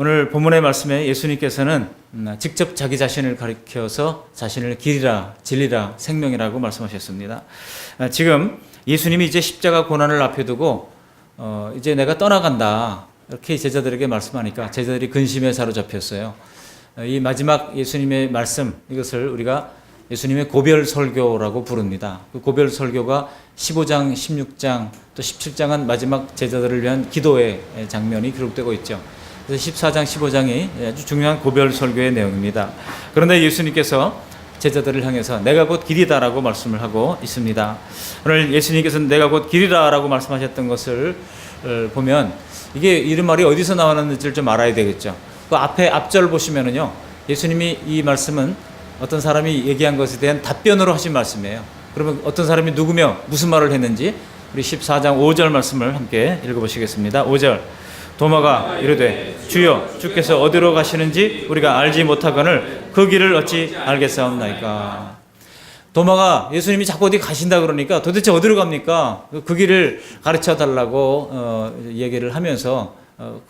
오늘 본문의 말씀에 예수님께서는 직접 자기 자신을 가리켜서 자신을 길이라 진리라 생명이라고 말씀하셨습니다. 지금 예수님이 이제 십자가 고난을 앞에 두고 이제 내가 떠나간다 이렇게 제자들에게 말씀하니까 제자들이 근심에 사로잡혔어요. 이 마지막 예수님의 말씀, 이것을 우리가 예수님의 고별 설교라고 부릅니다. 그 고별 설교가 15장, 16장, 또 17장은 마지막 제자들을 위한 기도의 장면이 기록되고 있죠. 그래서 14장, 15장이 아주 중요한 고별 설교의 내용입니다. 그런데 예수님께서 제자들을 향해서 내가 곧 길이다라고 말씀을 하고 있습니다. 오늘 예수님께서 내가 곧 길이다라고 말씀하셨던 것을 보면 이게 이런 말이 어디서 나왔는지를 좀 알아야 되겠죠. 그 앞에 앞절 보시면은요, 예수님이 이 말씀은 어떤 사람이 얘기한 것에 대한 답변으로 하신 말씀이에요. 그러면 어떤 사람이 누구며 무슨 말을 했는지 우리 14장 5절 말씀을 함께 읽어보시겠습니다. 5절 도마가 이르되 주여 주께서 어디로 가시는지 우리가 알지 못하거늘 그 길을 어찌 알겠사옵나이까. 도마가 예수님이 자꾸 어디 가신다 그러니까 도대체 어디로 갑니까? 그 길을 가르쳐 달라고 얘기를 하면서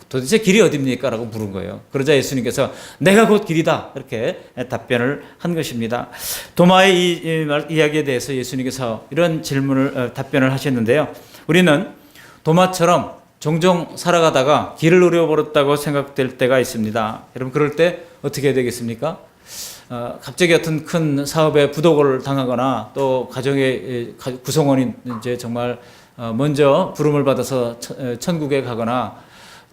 도대체 길이 어디입니까? 라고 물은 거예요. 그러자 예수님께서 내가 곧 길이다 이렇게 답변을 한 것입니다. 도마의 이 이야기에 대해서 예수님께서 이런 답변을 하셨는데요. 우리는 도마처럼 종종 살아가다가 길을 잃어버렸다고 생각될 때가 있습니다. 여러분 그럴 때 어떻게 해야 되겠습니까? 갑자기 어떤 큰 사업에 부도를 당하거나 또 가정의 구성원이 이제 정말 먼저 부름을 받아서 천국에 가거나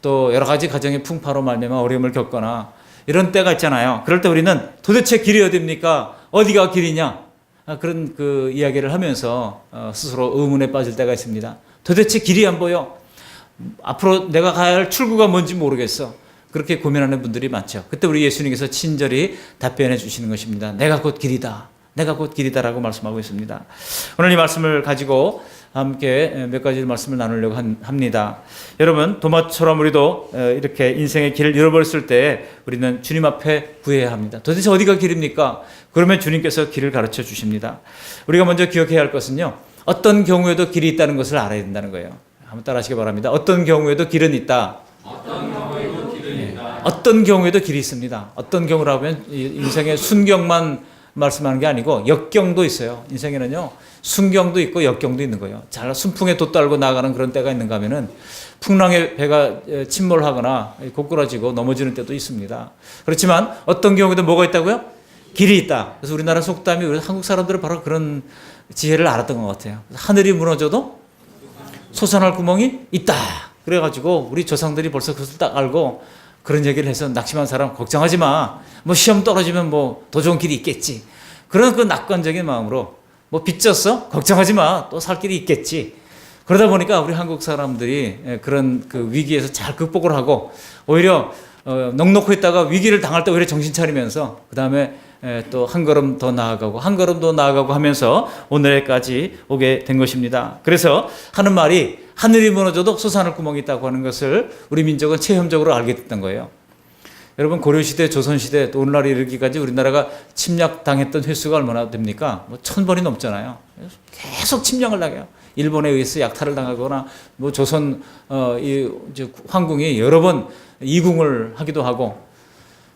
또 여러 가지 가정의 풍파로 말미암아 어려움을 겪거나 이런 때가 있잖아요. 그럴 때 우리는 도대체 길이 어디입니까? 어디가 길이냐? 그런 그 이야기를 하면서 스스로 의문에 빠질 때가 있습니다. 도대체 길이 안 보여. 앞으로 내가 가야 할 출구가 뭔지 모르겠어. 그렇게 고민하는 분들이 많죠. 그때 우리 예수님께서 친절히 답변해 주시는 것입니다. 내가 곧 길이다. 내가 곧 길이다라고 말씀하고 있습니다. 오늘 이 말씀을 가지고 함께 몇 가지 말씀을 나누려고 합니다. 여러분 도마처럼 우리도 이렇게 인생의 길을 잃어버렸을 때 우리는 주님 앞에 구해야 합니다. 도대체 어디가 길입니까? 그러면 주님께서 길을 가르쳐 주십니다. 우리가 먼저 기억해야 할 것은요, 어떤 경우에도 길이 있다는 것을 알아야 된다는 거예요. 한번 따라 하시기 바랍니다. 어떤 경우에도 길은 있다. 어떤 경우에도 길은 있다. 어떤 경우에도 길이 있습니다. 어떤 경우라면 인생의 순경만 말씀하는 게 아니고 역경도 있어요. 인생에는요, 순경도 있고 역경도 있는 거예요. 잘 순풍에 돛달고 나가는 그런 때가 있는가 하면은 풍랑에 배가 침몰하거나 고꾸라지고 넘어지는 때도 있습니다. 그렇지만 어떤 경우에도 뭐가 있다고요? 길이 있다. 그래서 우리나라 속담이 우리 한국 사람들은 바로 그런 지혜를 알았던 것 같아요. 하늘이 무너져도 솟아날 구멍이 있다. 그래가지고 우리 조상들이 벌써 그것을 딱 알고 그런 얘기를 해서 낙심한 사람 걱정하지 마. 뭐 시험 떨어지면 뭐 더 좋은 길이 있겠지. 그런 그 낙관적인 마음으로 뭐 빚졌어? 걱정하지 마. 또 살 길이 있겠지. 그러다 보니까 우리 한국 사람들이 그런 그 위기에서 잘 극복을 하고 오히려 넉넉히 있다가 위기를 당할 때 오히려 정신 차리면서 그 다음에 또 한 걸음 더 나아가고 한 걸음 더 나아가고 하면서 오늘까지 오게 된 것입니다. 그래서 하는 말이 하늘이 무너져도 솟아날 구멍이 있다고 하는 것을 우리 민족은 체험적으로 알게 됐던 거예요. 여러분 고려시대, 조선시대 또 오늘날 이르기까지 우리나라가 침략당했던 횟수가 얼마나 됩니까? 뭐 1000번이 넘잖아요. 계속 침략을 당해요. 일본에 의해서 약탈을 당하거나 뭐 조선 이제 황궁이 여러 번 이궁을 하기도 하고.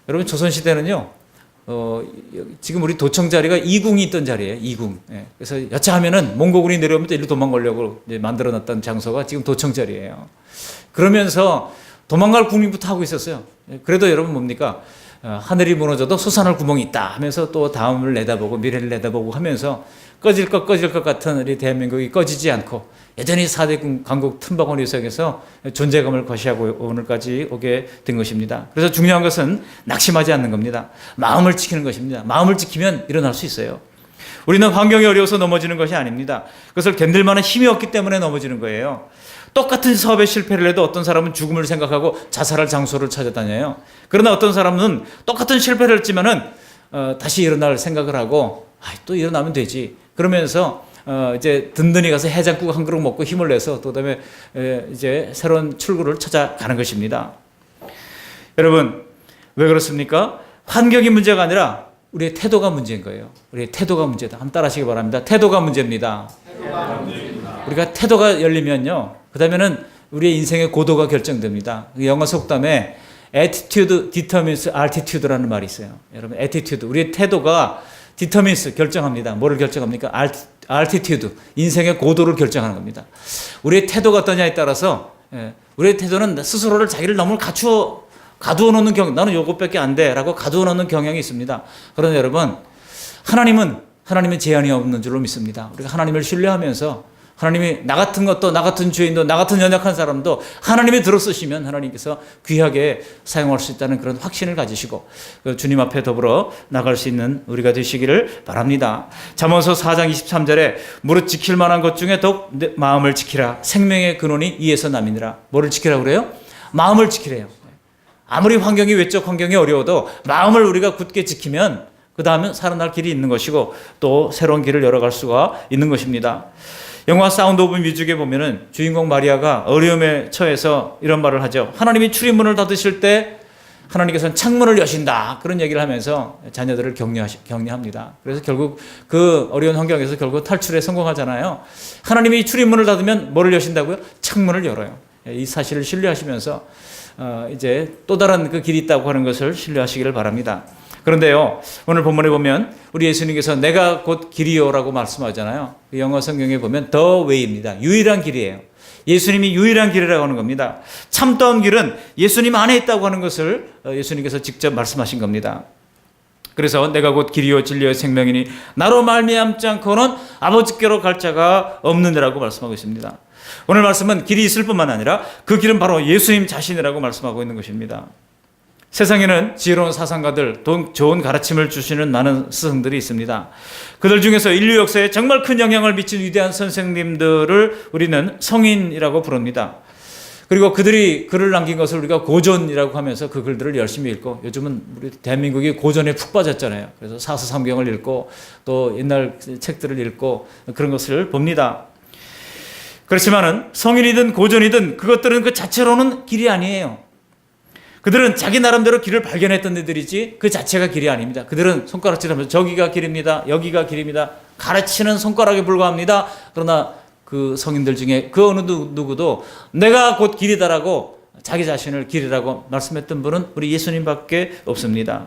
여러분 조선시대는요, 지금 우리 도청 자리가 이궁이 있던 자리예요. 이궁. 예. 그래서 여차하면은 몽고군이 내려오면 또 일로 도망가려고 이제 만들어놨던 장소가 지금 도청 자리예요. 그러면서 도망갈 궁리부터 하고 있었어요. 그래도 여러분 뭡니까? 하늘이 무너져도 솟아날 구멍이 있다 하면서 또 다음을 내다보고 미래를 내다보고 하면서 꺼질 것 같은 우리 대한민국이 꺼지지 않고 여전히 4대 강국 틈바구니 속에서 존재감을 과시하고 오늘까지 오게 된 것입니다. 그래서 중요한 것은 낙심하지 않는 겁니다. 마음을 지키는 것입니다. 마음을 지키면 일어날 수 있어요. 우리는 환경이 어려워서 넘어지는 것이 아닙니다. 그것을 견딜 만한 힘이 없기 때문에 넘어지는 거예요. 똑같은 사업에 실패를 해도 어떤 사람은 죽음을 생각하고 자살할 장소를 찾아다녀요. 그러나 어떤 사람은 똑같은 실패를 했지만은 다시 일어날 생각을 하고 또 일어나면 되지. 그러면서 이제 든든히 가서 해장국 한 그릇 먹고 힘을 내서 또 그다음에 이제 새로운 출구를 찾아가는 것입니다. 여러분 왜 그렇습니까? 환경이 문제가 아니라 우리의 태도가 문제인 거예요. 우리의 태도가 문제다. 한번 따라하시기 바랍니다. 태도가 문제입니다. 태도가 문제입니다. 우리가 태도가 열리면요, 그 다음에는 우리의 인생의 고도가 결정됩니다. 영어 속담에 attitude determines altitude라는 말이 있어요. 여러분, attitude, 우리의 태도가 determines, 결정합니다. 뭐를 결정합니까? altitude, 인생의 고도를 결정하는 겁니다. 우리의 태도가 어떠냐에 따라서 우리의 태도는 스스로를 자기를 너무 가두어 놓는 나는 요것밖에 안 돼 라고 가두어 놓는 경향이 있습니다. 그런데 여러분, 하나님은 제한이 없는 줄로 믿습니다. 우리가 하나님을 신뢰하면서 하나님이 나 같은 것도, 나 같은 죄인도, 나 같은 연약한 사람도 하나님이 들어쓰시면 하나님께서 귀하게 사용할 수 있다는 그런 확신을 가지시고 주님 앞에 더불어 나갈 수 있는 우리가 되시기를 바랍니다. 잠언서 4장 23절에 무릇 지킬 만한 것 중에 더욱 마음을 지키라. 생명의 근원이 이에서 남이니라. 뭐를 지키라고 그래요? 마음을 지키래요. 아무리 외적 환경이 어려워도 마음을 우리가 굳게 지키면 그 다음에 살아날 길이 있는 것이고 또 새로운 길을 열어갈 수가 있는 것입니다. 영화 사운드 오브 뮤직에 보면은 주인공 마리아가 어려움에 처해서 이런 말을 하죠. 하나님이 출입문을 닫으실 때 하나님께서는 창문을 여신다. 그런 얘기를 하면서 자녀들을 격려합니다. 그래서 결국 그 어려운 환경에서 결국 탈출에 성공하잖아요. 하나님이 출입문을 닫으면 뭐를 여신다고요? 창문을 열어요. 이 사실을 신뢰하시면서 이제 또 다른 그 길이 있다고 하는 것을 신뢰하시기를 바랍니다. 그런데요, 오늘 본문에 보면 우리 예수님께서 내가 곧 길이요라고 말씀하잖아요. 영어 성경에 보면 the way입니다. 유일한 길이에요. 예수님이 유일한 길이라고 하는 겁니다. 참다운 길은 예수님 안에 있다고 하는 것을 예수님께서 직접 말씀하신 겁니다. 그래서 내가 곧 길이요 진리요 생명이니 나로 말미암지 않고는 아버지께로 갈 자가 없느니라고 말씀하고 있습니다. 오늘 말씀은 길이 있을 뿐만 아니라 그 길은 바로 예수님 자신이라고 말씀하고 있는 것입니다. 세상에는 지혜로운 사상가들, 좋은 가르침을 주시는 많은 스승들이 있습니다. 그들 중에서 인류 역사에 정말 큰 영향을 미친 위대한 선생님들을 우리는 성인이라고 부릅니다. 그리고 그들이 글을 남긴 것을 우리가 고전이라고 하면서 그 글들을 열심히 읽고, 요즘은 우리 대한민국이 고전에 푹 빠졌잖아요. 그래서 사서성경을 읽고 또 옛날 책들을 읽고 그런 것을 봅니다. 그렇지만은 성인이든 고전이든 그것들은 그 자체로는 길이 아니에요. 그들은 자기 나름대로 길을 발견했던 애들이지 그 자체가 길이 아닙니다. 그들은 손가락질하면서 저기가 길입니다. 여기가 길입니다. 가르치는 손가락에 불과합니다. 그러나 그 성인들 중에 그 어느 누구도 내가 곧 길이다라고 자기 자신을 길이라고 말씀했던 분은 우리 예수님밖에 없습니다.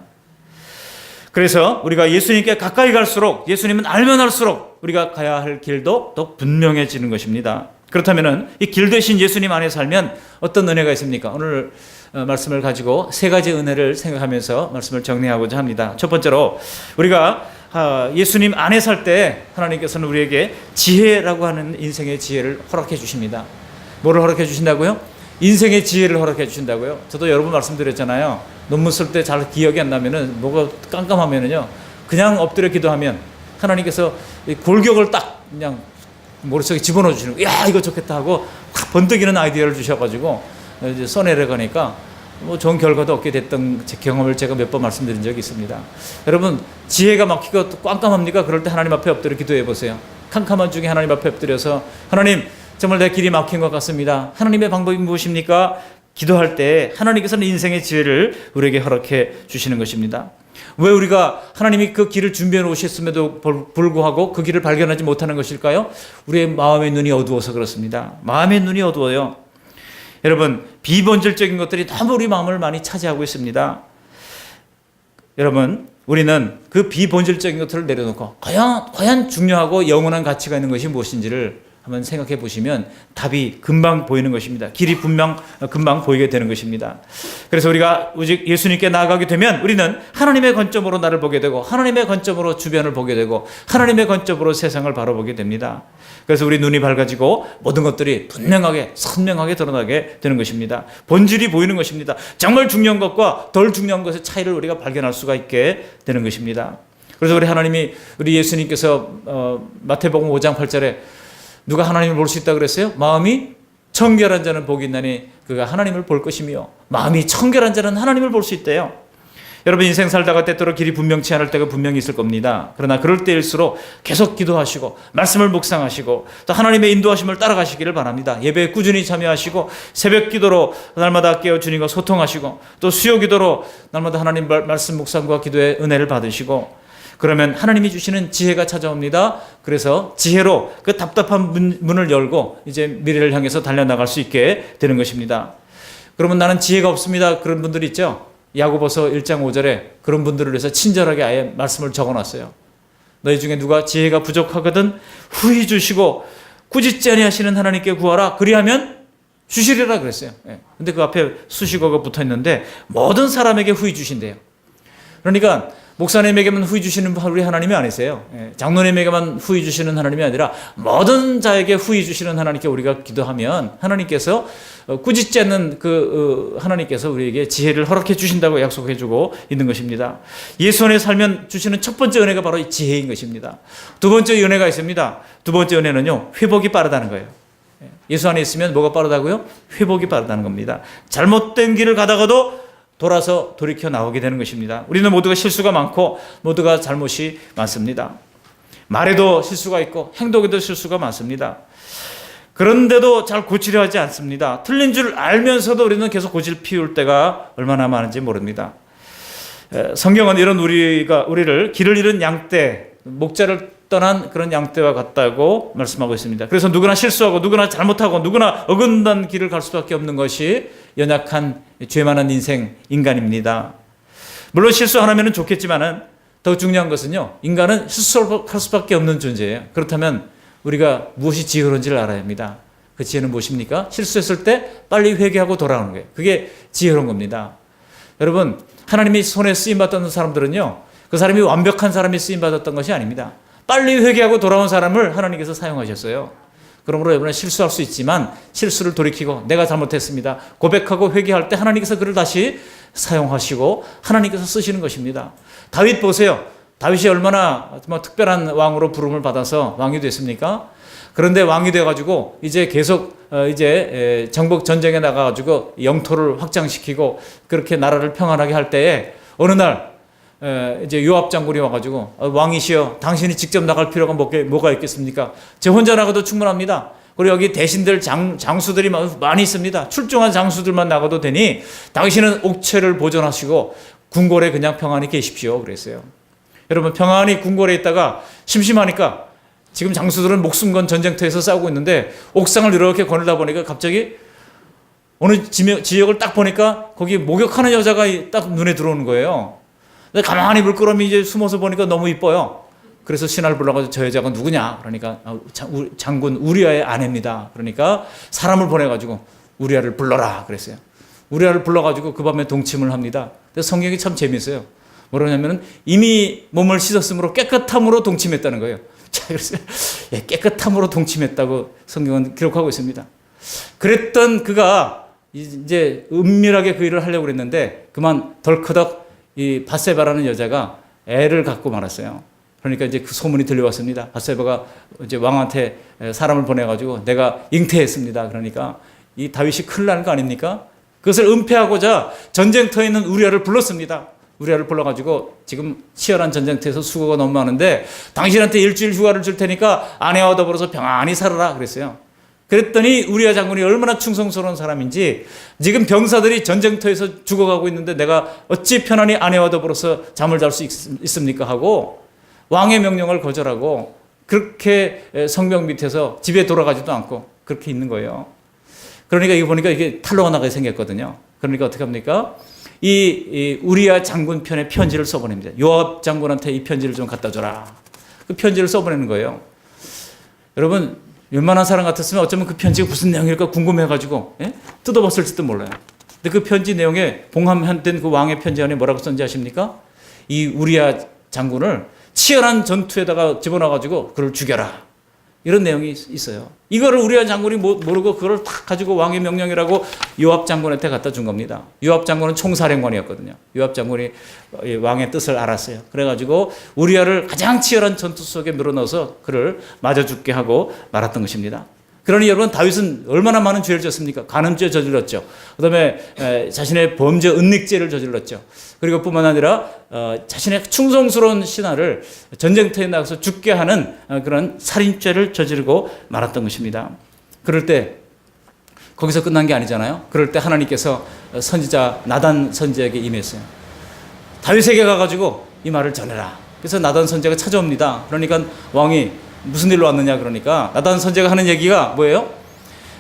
그래서 우리가 예수님께 가까이 갈수록, 예수님은 알면 할수록 우리가 가야 할 길도 더 분명해지는 것입니다. 그렇다면 이 길 대신 예수님 안에 살면 어떤 은혜가 있습니까? 오늘 말씀을 가지고 세 가지 은혜를 생각하면서 말씀을 정리하고자 합니다. 첫 번째로 우리가 예수님 안에 살 때 하나님께서는 우리에게 지혜라고 하는 인생의 지혜를 허락해 주십니다. 뭐를 허락해 주신다고요? 인생의 지혜를 허락해 주신다고요. 저도 여러 번 말씀드렸잖아요. 논문 쓸 때 잘 기억이 안 나면은 뭐가 깜깜하면은요, 그냥 엎드려 기도하면 하나님께서 골격을 딱 그냥 머릿속에 집어넣어 주시는 거예요. 야, 이거 좋겠다 하고 확 번뜩이는 아이디어를 주셔가지고 이제 써내려가니까 뭐 좋은 결과도 얻게 됐던 제 경험을 제가 몇 번 말씀드린 적이 있습니다. 여러분, 지혜가 막히고 깜깜합니까? 그럴 때 하나님 앞에 엎드려 기도해 보세요. 캄캄한 중에 하나님 앞에 엎드려서 하나님, 정말 내 길이 막힌 것 같습니다. 하나님의 방법이 무엇입니까? 기도할 때 하나님께서는 인생의 지혜를 우리에게 허락해 주시는 것입니다. 왜 우리가 하나님이 그 길을 준비해 놓으셨음에도 불구하고 그 길을 발견하지 못하는 것일까요? 우리의 마음의 눈이 어두워서 그렇습니다. 마음의 눈이 어두워요. 여러분, 비본질적인 것들이 너무 우리 마음을 많이 차지하고 있습니다. 여러분, 우리는 그 비본질적인 것들을 내려놓고 과연 중요하고 영원한 가치가 있는 것이 무엇인지를 한번 생각해 보시면 답이 금방 보이는 것입니다. 길이 금방 보이게 되는 것입니다. 그래서 우리가 오직 예수님께 나아가게 되면 우리는 하나님의 관점으로 나를 보게 되고, 하나님의 관점으로 주변을 보게 되고, 하나님의 관점으로 세상을 바라보게 됩니다. 그래서 우리 눈이 밝아지고 모든 것들이 분명하게 선명하게 드러나게 되는 것입니다. 본질이 보이는 것입니다. 정말 중요한 것과 덜 중요한 것의 차이를 우리가 발견할 수가 있게 되는 것입니다. 그래서 우리 예수님께서 마태복음 5장 8절에 누가 하나님을 볼 수 있다 그랬어요? 마음이 청결한 자는 복이 있나니 그가 하나님을 볼 것이며, 마음이 청결한 자는 하나님을 볼 수 있대요. 여러분, 인생 살다가 때때로 길이 분명치 않을 때가 분명히 있을 겁니다. 그러나 그럴 때일수록 계속 기도하시고 말씀을 묵상하시고 또 하나님의 인도하심을 따라가시기를 바랍니다. 예배에 꾸준히 참여하시고 새벽 기도로 날마다 깨어 주님과 소통하시고 또 수요 기도로 날마다 하나님 말씀 묵상과 기도의 은혜를 받으시고, 그러면 하나님이 주시는 지혜가 찾아옵니다. 그래서 지혜로 그 답답한 문을 열고 이제 미래를 향해서 달려나갈 수 있게 되는 것입니다. 그러면 나는 지혜가 없습니다. 그런 분들이 있죠. 야고보서 1장 5절에 그런 분들을 위해서 친절하게 아예 말씀을 적어놨어요. 너희 중에 누가 지혜가 부족하거든 후히 주시고 꾸짖지 아니하시는 하나님께 구하라. 그리하면 주시리라 그랬어요. 근데 그 앞에 수식어가 붙어 있는데 모든 사람에게 후히 주신대요. 그러니까 목사님에게만 후히 주시는 우리 하나님이 아니세요. 장로님에게만 후히 주시는 하나님이 아니라 모든 자에게 후히 주시는 하나님께 우리가 기도하면 하나님께서 꾸짖지 않는 하나님께서 우리에게 지혜를 허락해 주신다고 약속해 주고 있는 것입니다. 예수 안에 살면 주시는 첫 번째 은혜가 바로 이 지혜인 것입니다. 두 번째 은혜가 있습니다. 두 번째 은혜는요, 회복이 빠르다는 거예요. 예수 안에 있으면 뭐가 빠르다고요? 회복이 빠르다는 겁니다. 잘못된 길을 가다가도 돌아서 돌이켜 나오게 되는 것입니다. 우리는 모두가 실수가 많고 모두가 잘못이 많습니다. 말에도 실수가 있고 행동에도 실수가 많습니다. 그런데도 잘 고치려 하지 않습니다. 틀린 줄 알면서도 우리는 계속 고집 피울 때가 얼마나 많은지 모릅니다. 성경은 이런 우리를 길을 잃은 양떼, 목자를 떠난 그런 양떼와 같다고 말씀하고 있습니다. 그래서 누구나 실수하고 누구나 잘못하고 누구나 어긋난 길을 갈 수밖에 없는 것이 연약한 죄 많은 인간입니다. 물론 실수 하나면 좋겠지만은 더 중요한 것은요, 인간은 실수할 수밖에 없는 존재예요. 그렇다면 우리가 무엇이 지혜로운지를 알아야 합니다. 그 지혜는 무엇입니까? 실수했을 때 빨리 회개하고 돌아오는 거예요. 그게 지혜로운 겁니다. 여러분, 하나님이 손에 쓰임받던 사람들은요, 그 사람이 완벽한 사람이 쓰임받았던 것이 아닙니다. 빨리 회개하고 돌아온 사람을 하나님께서 사용하셨어요. 그러므로 여러분은 실수할 수 있지만 실수를 돌이키고 내가 잘못했습니다 고백하고 회개할 때 하나님께서 그를 다시 사용하시고 하나님께서 쓰시는 것입니다. 다윗 보세요. 다윗이 얼마나 특별한 왕으로 부름을 받아서 왕이 됐습니까? 그런데 왕이 돼가지고 이제 계속 정복 전쟁에 나가가지고 영토를 확장시키고 그렇게 나라를 평안하게 할 때에 어느 날 이제 요압 장군이 와가지고 왕이시여 당신이 직접 나갈 필요가 뭐가 있겠습니까? 저 혼자 나가도 충분합니다. 그리고 여기 대신들 장수들이 많이 있습니다. 출중한 장수들만 나가도 되니 당신은 옥체를 보존하시고 궁궐에 그냥 평안히 계십시오 그랬어요. 여러분, 평안히 궁궐에 있다가 심심하니까 지금 장수들은 목숨 건 전쟁터에서 싸우고 있는데 옥상을 이렇게 거닐다 보니까 갑자기 어느 지역을 딱 보니까 거기 목욕하는 여자가 딱 눈에 들어오는 거예요. 근데 가만히 물끄러미 이제 숨어서 보니까 너무 이뻐요. 그래서 신하를 불러가지고 저 여자가 누구냐? 그러니까 장군 우리아의 아내입니다. 그러니까 사람을 보내가지고 우리아를 불러라 그랬어요. 우리아를 불러가지고 그 밤에 동침을 합니다. 근데 성경이 참 재미있어요. 뭐냐면은 이미 몸을 씻었으므로 깨끗함으로 동침했다는 거예요. 자, 그래서 깨끗함으로 동침했다고 성경은 기록하고 있습니다. 그랬던 그가 이제 은밀하게 그 일을 하려고 그랬는데 그만 덜커덕 이 밧세바라는 여자가 애를 갖고 말았어요. 그러니까 이제 그 소문이 들려왔습니다. 밧세바가 이제 왕한테 사람을 보내가지고 내가 잉태했습니다. 그러니까 이 다윗이 큰일 나는 거 아닙니까? 그것을 은폐하고자 전쟁터에 있는 우리아를 불렀습니다. 우리아를 불러가지고 지금 치열한 전쟁터에서 수고가 너무 많은데 당신한테 일주일 휴가를 줄 테니까 아내와 더불어서 평안히 살아라 그랬어요. 그랬더니 우리아 장군이 얼마나 충성스러운 사람인지 지금 병사들이 전쟁터에서 죽어가고 있는데 내가 어찌 편안히 아내와 더불어서 잠을 잘 수 있습니까 하고 왕의 명령을 거절하고 그렇게 성벽 밑에서 집에 돌아가지도 않고 그렇게 있는 거예요. 그러니까 이거 보니까 이게 탈로가 나게 생겼거든요. 그러니까 어떻게 합니까? 이 우리아 장군 편에 편지를 써보냅니다. 요압 장군한테 이 편지를 좀 갖다 줘라. 그 편지를 써보내는 거예요. 여러분, 웬만한 사람 같았으면 어쩌면 그 편지가 무슨 내용일까 궁금해가지고 뜯어봤을지도 몰라요. 근데 그 편지 내용에 봉함된 그 왕의 편지 안에 뭐라고 썼는지 아십니까? 이 우리아 장군을 치열한 전투에다가 집어넣어가지고 그를 죽여라. 이런 내용이 있어요. 이거를 우리아 장군이 모르고 그걸 딱 가지고 왕의 명령이라고 요압 장군한테 갖다 준 겁니다. 요압 장군은 총사령관이었거든요. 요압 장군이 왕의 뜻을 알았어요. 그래가지고 우리아를 가장 치열한 전투 속에 밀어넣어서 그를 맞아 죽게 하고 말았던 것입니다. 그러니 여러분, 다윗은 얼마나 많은 죄를 졌습니까? 간음죄 저질렀죠. 그 다음에 자신의 범죄 은닉죄를 저질렀죠. 그리고 뿐만 아니라 자신의 충성스러운 신하를 전쟁터에 나가서 죽게 하는 그런 살인죄를 저지르고 말았던 것입니다. 그럴 때 거기서 끝난 게 아니잖아요. 그럴 때 하나님께서 선지자 나단 선지자에게 임했어요. 다윗에게 가가지고 이 말을 전해라. 그래서 나단 선지자가 찾아옵니다. 그러니까 왕이 무슨 일로 왔느냐 그러니까 나단 선지자가 하는 얘기가 뭐예요?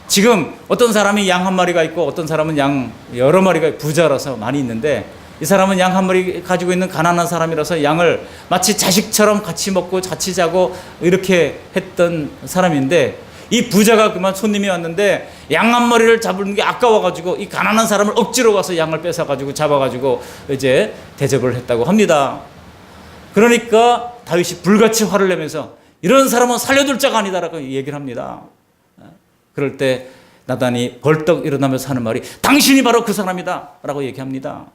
지금 어떤 사람이 양 한 마리가 있고 어떤 사람은 양 여러 마리가 부자라서 많이 있는데 이 사람은 양 한 마리 가지고 있는 가난한 사람이라서 양을 마치 자식처럼 같이 먹고 같이 자고 이렇게 했던 사람인데 이 부자가 그만 손님이 왔는데 양 한 마리를 잡는 게 아까워가지고 이 가난한 사람을 억지로 가서 양을 뺏어가지고 잡아가지고 이제 대접을 했다고 합니다. 그러니까 다윗이 불같이 화를 내면서 이런 사람은 살려둘 자가 아니다라고 얘기를 합니다. 그럴 때 나단이 벌떡 일어나면서 하는 말이 당신이 바로 그 사람이다 라고 얘기합니다.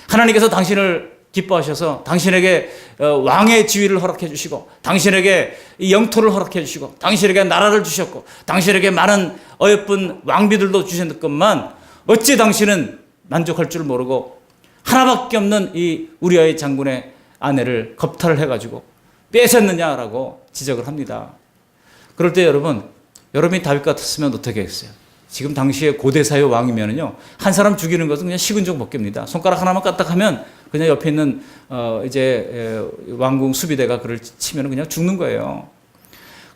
하나님께서 당신을 기뻐하셔서 당신에게 왕의 지위를 허락해 주시고 당신에게 이 영토를 허락해 주시고 당신에게 나라를 주셨고 당신에게 많은 어여쁜 왕비들도 주셨건만 어찌 당신은 만족할 줄 모르고 하나밖에 없는 이 우리아의 장군의 아내를 겁탈을 해가지고 뺏었느냐라고 지적을 합니다. 그럴 때 여러분이 다윗 같았으면 어떻게 했어요? 지금 당시에 고대사의 왕이면은요, 한 사람 죽이는 것은 그냥 식은 죽 먹기입니다. 손가락 하나만 까딱하면 그냥 옆에 있는 왕궁 수비대가 그를 치면 그냥 죽는 거예요.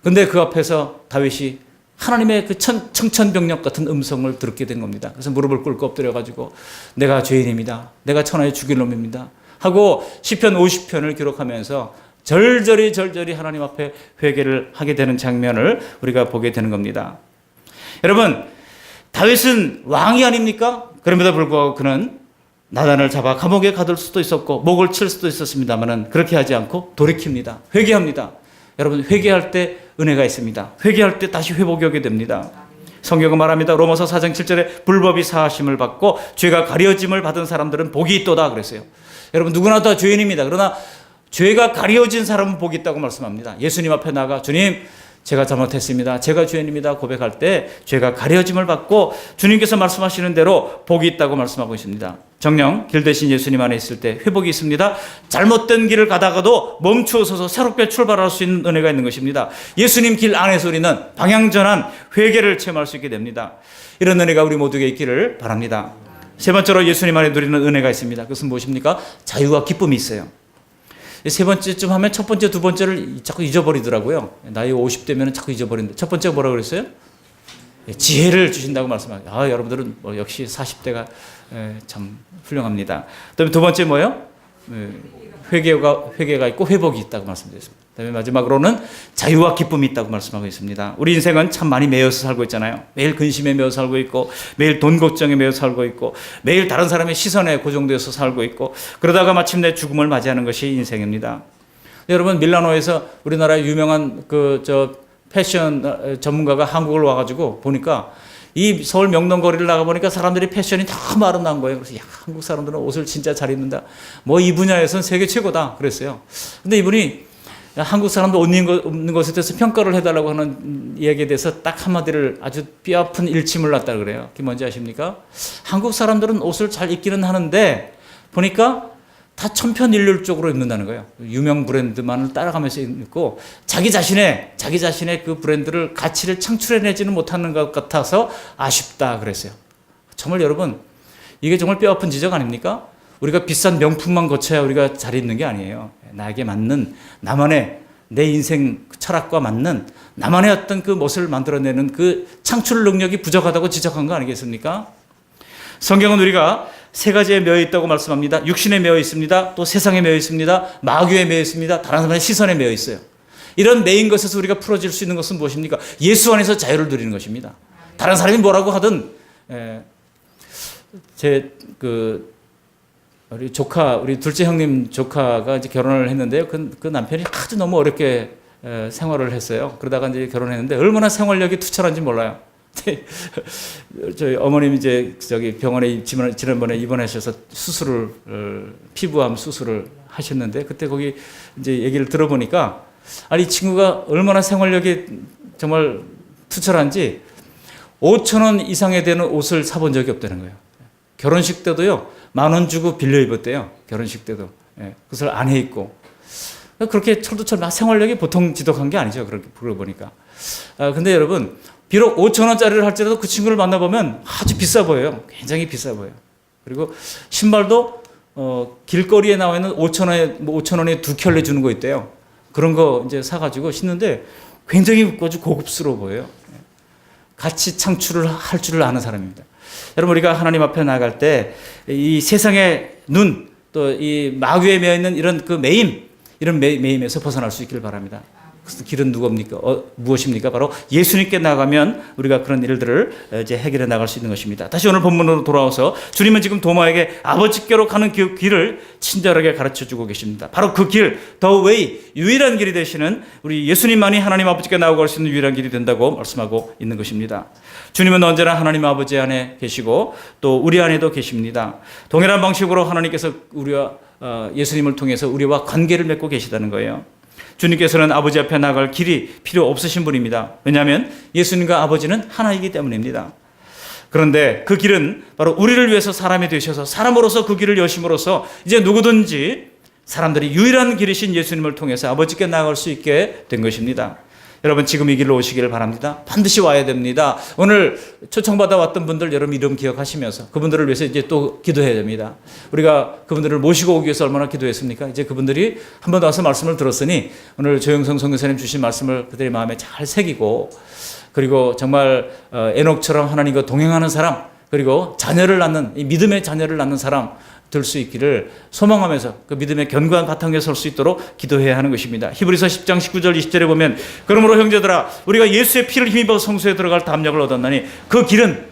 근데 그 앞에서 다윗이 하나님의 그 청천벽력 같은 음성을 듣게 된 겁니다. 그래서 무릎을 꿇고 엎드려가지고 내가 죄인입니다. 내가 천하의 죽일 놈입니다. 하고 시편 50편을 기록하면서 절절히 하나님 앞에 회개를 하게 되는 장면을 우리가 보게 되는 겁니다. 여러분, 다윗은 왕이 아닙니까? 그럼에도 불구하고 그는 나단을 잡아 감옥에 가둘 수도 있었고 목을 칠 수도 있었습니다만 그렇게 하지 않고 돌이킵니다. 회개합니다. 여러분, 회개할 때 은혜가 있습니다. 회개할 때 다시 회복이 오게 됩니다. 성경은 말합니다. 로마서 4장 7절에 불법이 사하심을 받고 죄가 가려짐을 받은 사람들은 복이 있도다 그랬어요. 여러분, 누구나 다 죄인입니다. 그러나 죄가 가려진 사람은 복이 있다고 말씀합니다. 예수님 앞에 나가 주님 제가 잘못했습니다. 제가 죄인입니다. 고백할 때 죄가 가려짐을 받고 주님께서 말씀하시는 대로 복이 있다고 말씀하고 있습니다. 정녕 길 대신 예수님 안에 있을 때 회복이 있습니다. 잘못된 길을 가다가도 멈추어서서 새롭게 출발할 수 있는 은혜가 있는 것입니다. 예수님 길 안에서 우리는 방향전환 회개를 체험할 수 있게 됩니다. 이런 은혜가 우리 모두에게 있기를 바랍니다. 세 번째로 예수님 안에 누리는 은혜가 있습니다. 그것은 무엇입니까? 자유와 기쁨이 있어요. 세 번째쯤 하면 첫 번째, 두 번째를 자꾸 잊어버리더라고요. 나이 50대면 자꾸 잊어버리는데 첫 번째가 뭐라고 그랬어요? 지혜를 주신다고 말씀합니다. 여러분들은 역시 40대가 참 훌륭합니다. 그다음에 두 번째 뭐예요? 회개가 있고 회복이 있다고 말씀드렸습니다. 그다음에 마지막으로는 자유와 기쁨이 있다고 말씀하고 있습니다. 우리 인생은 참 많이 매여서 살고 있잖아요. 매일 근심에 매여 살고 있고 매일 돈 걱정에 매여 살고 있고 매일 다른 사람의 시선에 고정되어서 살고 있고 그러다가 마침내 죽음을 맞이하는 것이 인생입니다. 여러분, 밀라노에서 우리나라의 유명한 패션 전문가가 한국을 와가지고 보니까 이 서울 명동거리를 나가보니까 사람들이 패션이 너무 아름다운 거예요. 그래서 한국 사람들은 옷을 진짜 잘 입는다. 이 분야에서는 세계 최고다. 그랬어요. 근데 이분이 한국 사람들 옷 입는 것에 대해서 평가를 해달라고 하는 이야기에 대해서 딱 한마디를 아주 뼈아픈 일침을 놨다 그래요. 그게 뭔지 아십니까? 한국 사람들은 옷을 잘 입기는 하는데 보니까 다 천편일률적으로 입는다는 거예요. 유명 브랜드만을 따라가면서 입고 자기 자신의 그 브랜드를 가치를 창출해내지는 못하는 것 같아서 아쉽다 그랬어요. 정말 여러분, 이게 정말 뼈아픈 지적 아닙니까? 우리가 비싼 명품만 거쳐야 우리가 잘 입는 게 아니에요. 나에게 맞는 나만의 내 인생 철학과 맞는 나만의 어떤 그 멋을 만들어내는 그 창출 능력이 부족하다고 지적한 거 아니겠습니까? 성경은 우리가 세 가지에 매여 있다고 말씀합니다. 육신에 매여 있습니다. 또 세상에 매여 있습니다. 마귀에 매여 있습니다. 다른 사람의 시선에 매여 있어요. 이런 매인 것에서 우리가 풀어질 수 있는 것은 무엇입니까? 예수 안에서 자유를 누리는 것입니다. 다른 사람이 뭐라고 하든 우리 둘째 형님 조카가 이제 결혼을 했는데요. 그 남편이 아주 너무 어렵게 생활을 했어요. 그러다가 이제 결혼했는데 얼마나 생활력이 투철한지 몰라요. 저희 어머님 병원에 지난번에 입원하셔서 피부암 수술을 하셨는데 그때 거기 이제 얘기를 들어보니까 이 친구가 얼마나 생활력이 정말 투철한지 5,000원 이상에 되는 옷을 사본 적이 없다는 거예요. 결혼식 때도요, 10,000원 주고 빌려 입었대요. 결혼식 때도. 그것을 안 해 입고. 그렇게 철두철 생활력이 보통 지독한 게 아니죠. 그렇게 보니까. 근데 여러분, 비록 5,000원짜리를 할지라도 그 친구를 만나보면 아주 비싸 보여요. 굉장히 비싸 보여요. 그리고 신발도 길거리에 나와 있는 5,000원에 2켤레 주는 거 있대요. 그런 거 이제 사가지고 신는데 굉장히 아주 고급스러워 보여요. 같이 창출을 할 줄을 아는 사람입니다. 여러분, 우리가 하나님 앞에 나아갈 때 이 세상의 눈, 또 이 마귀에 매여 있는 이런 그 매임, 이런 매임에서 벗어날 수 있기를 바랍니다. 그 길은 누굽니까? 무엇입니까? 바로 예수님께 나가면 우리가 그런 일들을 이제 해결해 나갈 수 있는 것입니다. 다시 오늘 본문으로 돌아와서 주님은 지금 도마에게 아버지께로 가는 그 길을 친절하게 가르쳐 주고 계십니다. 바로 그 길, the way, 유일한 길이 되시는 우리 예수님만이 하나님 아버지께 나아갈 수 있는 유일한 길이 된다고 말씀하고 있는 것입니다. 주님은 언제나 하나님 아버지 안에 계시고 또 우리 안에도 계십니다. 동일한 방식으로 하나님께서 우리와 예수님을 통해서 우리와 관계를 맺고 계시다는 거예요. 주님께서는 아버지 앞에 나갈 길이 필요 없으신 분입니다. 왜냐하면 예수님과 아버지는 하나이기 때문입니다. 그런데 그 길은 바로 우리를 위해서 사람이 되셔서 사람으로서 그 길을 여심으로써 이제 누구든지 사람들이 유일한 길이신 예수님을 통해서 아버지께 나아갈 수 있게 된 것입니다. 여러분, 지금 이 길로 오시기를 바랍니다. 반드시 와야 됩니다. 오늘 초청받아 왔던 분들 여러분 이름 기억하시면서 그분들을 위해서 이제 또 기도해야 됩니다. 우리가 그분들을 모시고 오기 위해서 얼마나 기도했습니까? 이제 그분들이 한 번 와서 말씀을 들었으니 오늘 조영성 선교사님 주신 말씀을 그들의 마음에 잘 새기고, 그리고 정말 에녹처럼 하나님과 동행하는 사람, 그리고 자녀를 낳는, 이 믿음의 자녀를 낳는 사람 될 수 있기를 소망하면서 그 믿음의 견고한 바탕에 설 수 있도록 기도해야 하는 것입니다. 히브리서 10장 19절 20절에 보면, 그러므로 형제들아 우리가 예수의 피를 힘입어 성소에 들어갈 담력을 얻었나니 그 길은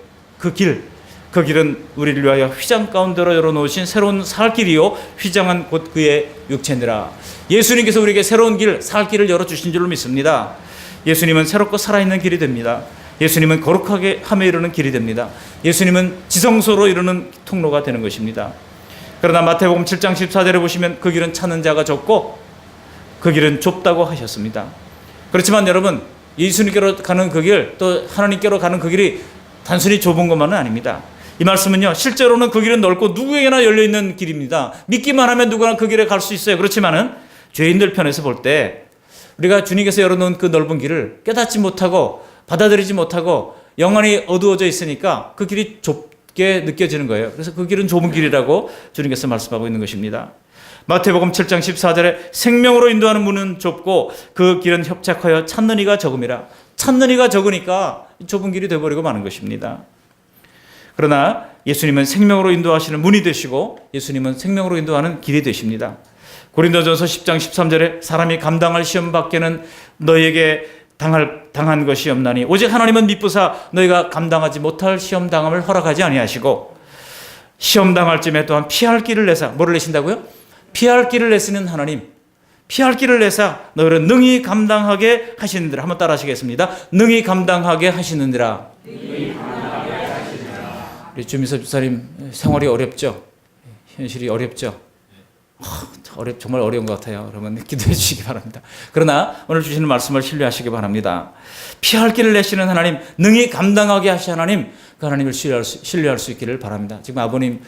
우리를 위하여 휘장 가운데로 열어놓으신 새로운 살 길이요 휘장은 곧 그의 육체니라. 예수님께서 우리에게 새로운 길, 살 길을 열어주신 줄로 믿습니다. 예수님은 새롭고 살아있는 길이 됩니다. 예수님은 거룩하게 함에 이르는 길이 됩니다. 예수님은 지성소로 이르는 통로가 되는 것입니다. 그러나 마태복음 7장 14절에 보시면 그 길은 찾는 자가 적고 그 길은 좁다고 하셨습니다. 그렇지만 여러분, 예수님께로 가는 그 길, 또 하나님께로 가는 그 길이 단순히 좁은 것만은 아닙니다. 이 말씀은요, 실제로는 그 길은 넓고 누구에게나 열려있는 길입니다. 믿기만 하면 누구나 그 길에 갈 수 있어요. 그렇지만은 죄인들 편에서 볼 때 우리가 주님께서 열어놓은 그 넓은 길을 깨닫지 못하고 받아들이지 못하고 영안이 어두워져 있으니까 그 길이 좁게 느껴지는 거예요. 그래서 그 길은 좁은 길이라고 주님께서 말씀하고 있는 것입니다. 마태복음 7장 14절에 생명으로 인도하는 문은 좁고 그 길은 협착하여 찾는 이가 적음이라. 찾는 이가 적으니까 좁은 길이 되어버리고 마는 것입니다. 그러나 예수님은 생명으로 인도하시는 문이 되시고 예수님은 생명으로 인도하는 길이 되십니다. 고린도전서 10장 13절에 사람이 감당할 시험 밖에는 너희에게 당한 것이 없나니 오직 하나님은 미쁘사 너희가 감당하지 못할 시험 당함을 허락하지 아니하시고 시험 당할 쯤에 또한 피할 길을 내사. 뭐를 내신다고요? 피할 길을 내시는 하나님, 피할 길을 내사 너희를 능히 감당하게 하시는지라. 한번 따라 하시겠습니다. 능히 감당하게 하시는지라. 우리 주미섭 집사님 생활이 어렵죠? 현실이 어렵죠? 정말 어려운 것 같아요. 여러분 기도해 주시기 바랍니다. 그러나 오늘 주시는 말씀을 신뢰하시기 바랍니다. 피할 길을 내시는 하나님, 능히 감당하게 하신 하나님, 그 하나님을 신뢰할 수 있기를 바랍니다. 지금 아버님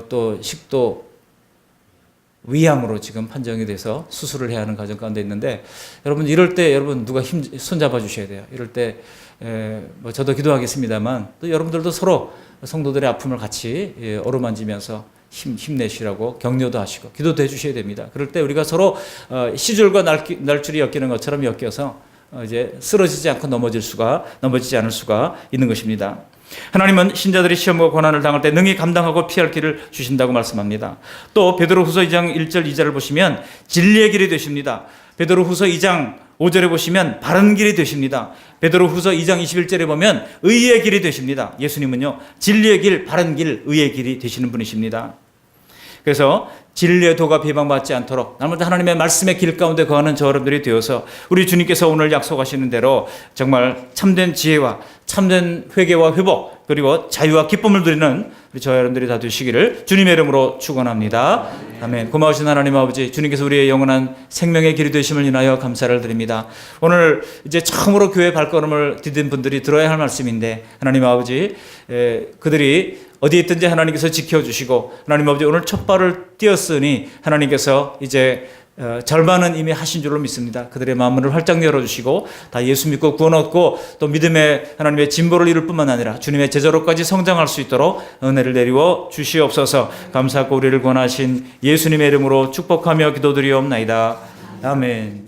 또 식도 위암으로 지금 판정이 돼서 수술을 해야 하는 과정 가운데 있는데, 여러분 이럴 때 여러분 누가 손잡아 주셔야 돼요. 이럴 때 저도 기도하겠습니다만 또 여러분들도 서로 성도들의 아픔을 같이 어루만지면서 힘내시라고 격려도 하시고 기도도 해주셔야 됩니다. 그럴 때 우리가 서로 시줄과 날줄이 엮이는 것처럼 엮여서 이제 쓰러지지 않고 넘어지지 않을 수가 있는 것입니다. 하나님은 신자들이 시험과 고난을 당할 때 능히 감당하고 피할 길을 주신다고 말씀합니다. 또 베드로후서 2장 1절 2절을 보시면 진리의 길이 되십니다. 베드로후서 2장 5절에 보시면 바른 길이 되십니다. 베드로후서 2장 21절에 보면 의의 길이 되십니다. 예수님은요, 진리의 길, 바른 길, 의의 길이 되시는 분이십니다. 그래서 진리의 도가 비방받지 않도록 날마다 하나님의 말씀의 길 가운데 거하는 저 여러분들이 되어서 우리 주님께서 오늘 약속하시는 대로 정말 참된 지혜와 참된 회개와 회복, 그리고 자유와 기쁨을 누리는 우리 저 여러분들이 다 되시기를 주님의 이름으로 축원합니다. 아멘. 고마우신 하나님 아버지, 주님께서 우리의 영원한 생명의 길이 되심을 인하여 감사를 드립니다. 오늘 이제 처음으로 교회 발걸음을 디딘 분들이 들어야 할 말씀인데, 하나님 아버지, 그들이 어디에 있든지 하나님께서 지켜주시고, 하나님 아버지 오늘 첫 발을 띄었으니 하나님께서 이제 절반은 이미 하신 줄로 믿습니다. 그들의 마음을 활짝 열어주시고 다 예수 믿고 구원 얻고 또 믿음의 하나님의 진보를 이룰 뿐만 아니라 주님의 제자로까지 성장할 수 있도록 은혜를 내리워 주시옵소서. 감사하고 우리를 권하신 예수님의 이름으로 축복하며 기도드리옵나이다. 아멘.